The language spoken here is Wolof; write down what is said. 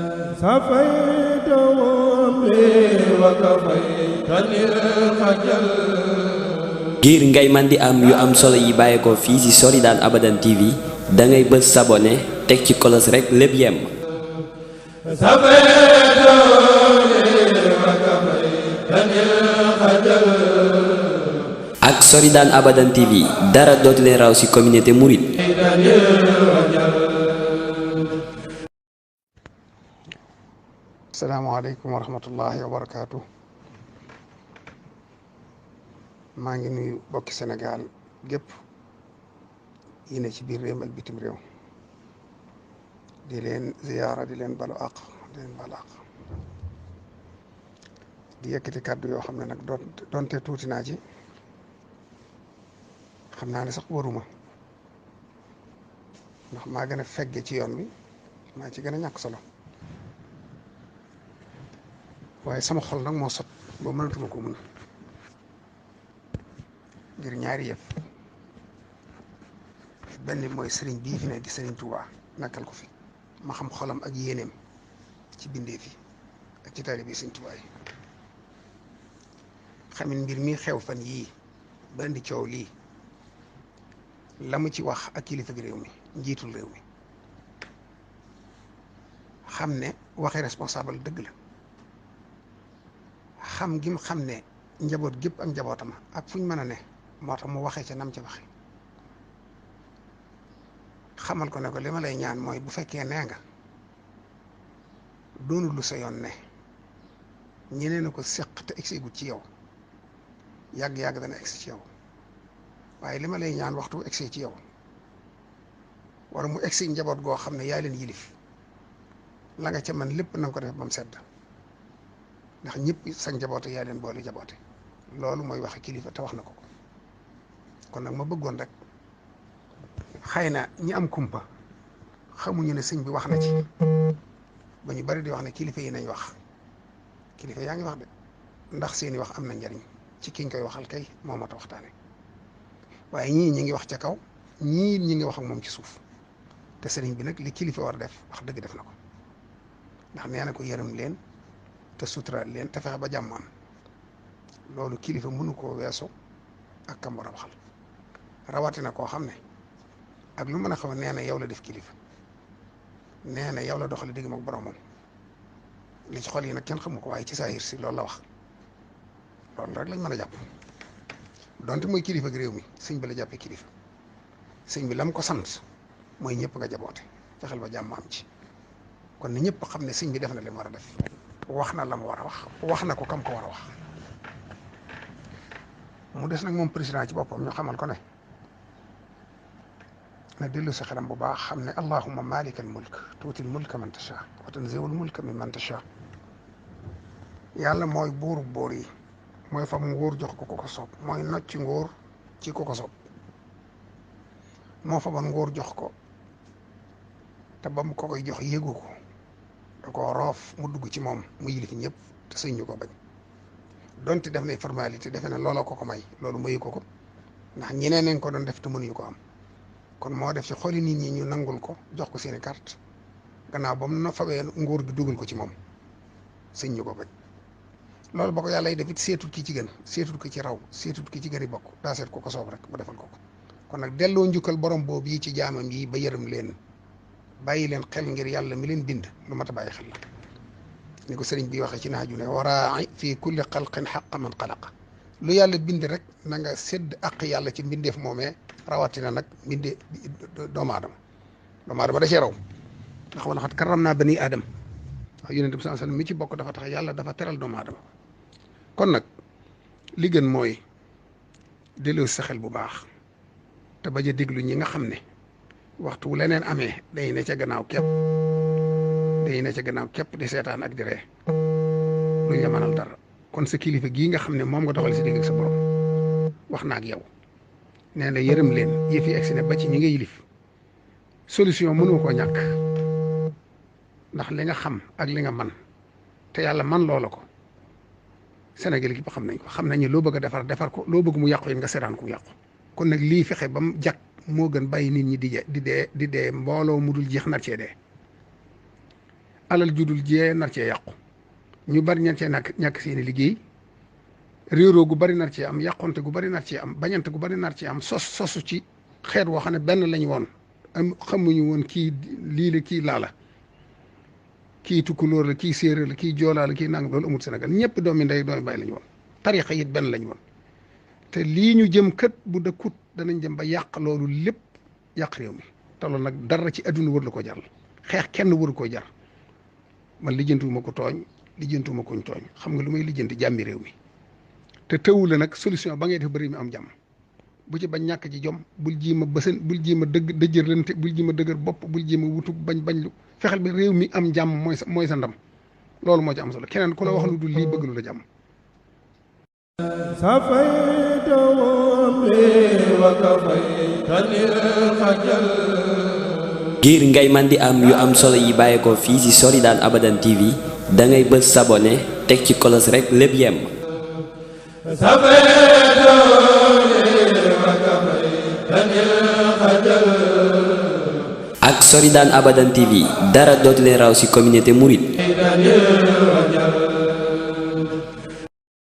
سفيت أمري وكفيتني الخجل. ngir ngay man di am yu am solo yi bàyyeekoo fii ci Soridane Abadan TV da ngay bës s'abonné teg ci kolos rek lépp yem. ak Soridane Abadan TV dara dootu leen raw ci communauté mouride. asalaamaaleykum wa rahmatullahi wa barakaatu. maa ngi nuyu bokki Sénégal gépp yi ne ci biir réew ak bitim réew di leen ziyaara di leen balu àq di leen balu àq di yëkkati kàddu yoo xam ne nag doonte tuuti naa ci xam naa ne sax waruma ndax maa gën a fegge ci yoon bi maa ci gën a ñàkk solo waaye sama xol nag moo sot ba mënatuma ko mun ngir ñaari yëf benn mooy sëriñ bii fi ne di sëriñ Tuubaa nekkal ko fi ma xam xolam ak yéeneem ci bindee fi ak ci taalibe bi sëriñ Tuubaa yi xamin mbir mi xew fan yii ba indi coow lii la mu ci wax ak kilifa gi réew mi njiitul réew mi xam ne waxi responsable dëgg la xam gi mu xam ne njaboot gépp ak njabootam ak fu ñu mën a ne moo tax mu waxee ca nam ci waxe xamal ko ne ko li ma lay ñaan mooy bu fekkee nee nga doonu lu sa yoon ne ñeneen a ko séq te egsi gut ci yow yàgg-yàgg dana egsi ci yow waaye li ma lay ñaan waxtu bu egsi ci yow wala mu egsi njaboot goo xam ne yaa leen yilif la nga ca man lépp na nga ko def ba mu sedd ndax ñëpp sa njaboote yaa leen boole jaboote loolu mooy waxe kilifa te wax na ko ko kon nag ma bëggoon rek xëy na ñi am kumpa xamuñu ne sëñ bi wax na ci ba ñu bari di wax ne kilifa yi nañ wax kilifa yaa ngi wax de ndax seeni wax am na njariñ ci ki ñu koy waxal kay moo mat a waxtaane waaye ñii ñi ngi wax ca kaw ñii ñi ngi wax ak moom ci suuf te sëriñ bi nag li kilifa war def wax dëgg def na ko ndax nee na ko yërëm leen te suturaal leen te fexe ba jàmm am loolu kilifa mënu koo weesu ak kam war a waxal rawatina koo xam ne ak lu mën a xaw nee na yow la def kilifa nee na yow la doxale digg ak boromam li ci xol yi nag kenn xamu ko waaye ci saahir si loolu la wax loolu rek lañ mën a jàpp donte mooy kilifa gi réew mi sëñ bi la jàppee kilifa sëñ bi lam ko sant mooy ñëpp nga jaboote fexeel ba jàmm am ci kon ni ñëpp xam ne sëñ bi def na li mu war a def wax na la mu war a wax na ko kam ko war a wax mu des nag moom président ci boppam ñu xamal ko ne na dellu si xelam bu baax xam ne allahumma malikal mulk tuutil mulka man tasha wa tanziul mulka min man tasha yàlla mooy buuru buur yi mooy fa mu nguur jox ko ko soob mooy nocci nguur ci ko ko soob moo fa ban nguur jox ko te ba mu ko koy jox yëgu ko da koo roof mu dugg ci moom mu yilif ñëpp te sëñ ñu ko bañ donte def nay formalité defe ne looloo ko ko may loolu mayu ko ndax ñeneen nañ ko doon def te mënuñu ko am kon moo def ci xoli nit ñi ñu nangul ko jox ko seeni carte gannaaw ba mu na fabee nguur gi dugal ko ci moom sëñ ñu ko bañ loolu ba ko yàlla yi def it seetut ki ci gën seetut ki ci raw seetut ki ci gën i bokk daa seet ko ko soob rek ba defal ko kon nag delloo njukkal borom boobu yi ci jaamam yi ba yërëm leen bàyyi leen xel ngir yàlla mi leen bind lu mat a bàyyi xel la ni ko sëriñ bi waxee ci naaju ne waraa fii kulli xalqin xaqa man xalaqa lu yàlla bind rek na nga sédd àq yàlla ci mbindeef moomee rawatina nag mbindee doomu aadama da cee raw ndax wala xat karam naa bani aadama wax yonent bi sallallahu alayhi wasallam mi ci bokk dafa tax yàlla dafa teral doomu aadama kon nag li gën mooy delloo sa xel bu baax te bañ a déglu ñi nga xam ne waxtu wu leneen amee day ne ca gannaaw képp di seetaan ak di ree luñ la mënal dara kon sa kilifa gii nga xam ne moom nga doxal si digg ak sa borom wax na ak yow nee na yërëm leen yëf yi egsi ne ba ci ñi nga yilif solution mënu koo ñàkk ndax li nga xam ak li nga man te yàlla man loola ko Sénégal gi ba xam nañ ko xam nañu loo bëgg a defar ko loo bëgg mu yàqu yi nga seetaan ko mu yàqu kon nag lii fexe ba mu jag moo gën bàyyi nit ñi di dee mbooloo mu dul jeex nar cee dee alal judul jiyee nar cee yàqu ñu bari ñan cee ñàkk seeni liggéey réeroo gu bari nar cee am yàqonte gu bari nar cee am bañante gu bari nar cee am sosu ci xeet woo xam ne benn lañ woon am xamuñu woon kii lii la kii laa la kii tukkulóor la kii séeréer la kii joolaa la kii nangam loolu amul Sénégal ñëpp doomi ndey doomi bàyyi lañ woon tarixa it benn lañ woon te lii ñu jëm kët bu dëkkut danañ jëm ba yàq loolu lépp yàq réew mi te loolu nag dara ci adduna wër la ko jar xeex kenn waru ko jar man lijjantuwuma ko tooñ lijjantuwuma koñ tooñ xam nga lu may lijjanti jàmmi réew mi te tëwu la nag solution ba ngay def bëri mi am jàmm bu ci bañ ñàkk ci jom bul jiima bësën bul jiima dëjërante bul jiima dëgër bopp bul jiima wutu bañ lu fexeel bi réew mi am jàmm mooy sa ndam loolu moo ci am solo keneen ku la wax lu dul lii bëgg lu la jàmm ngir ngay man di am yu am solo yi bàyyeekoo fii ci Soridane Abadan TV da ngay bës sabonné teg ci kolos rek lépp yem. ak Soridane Abadan TV dara dootu leen raw ci communauté mouride.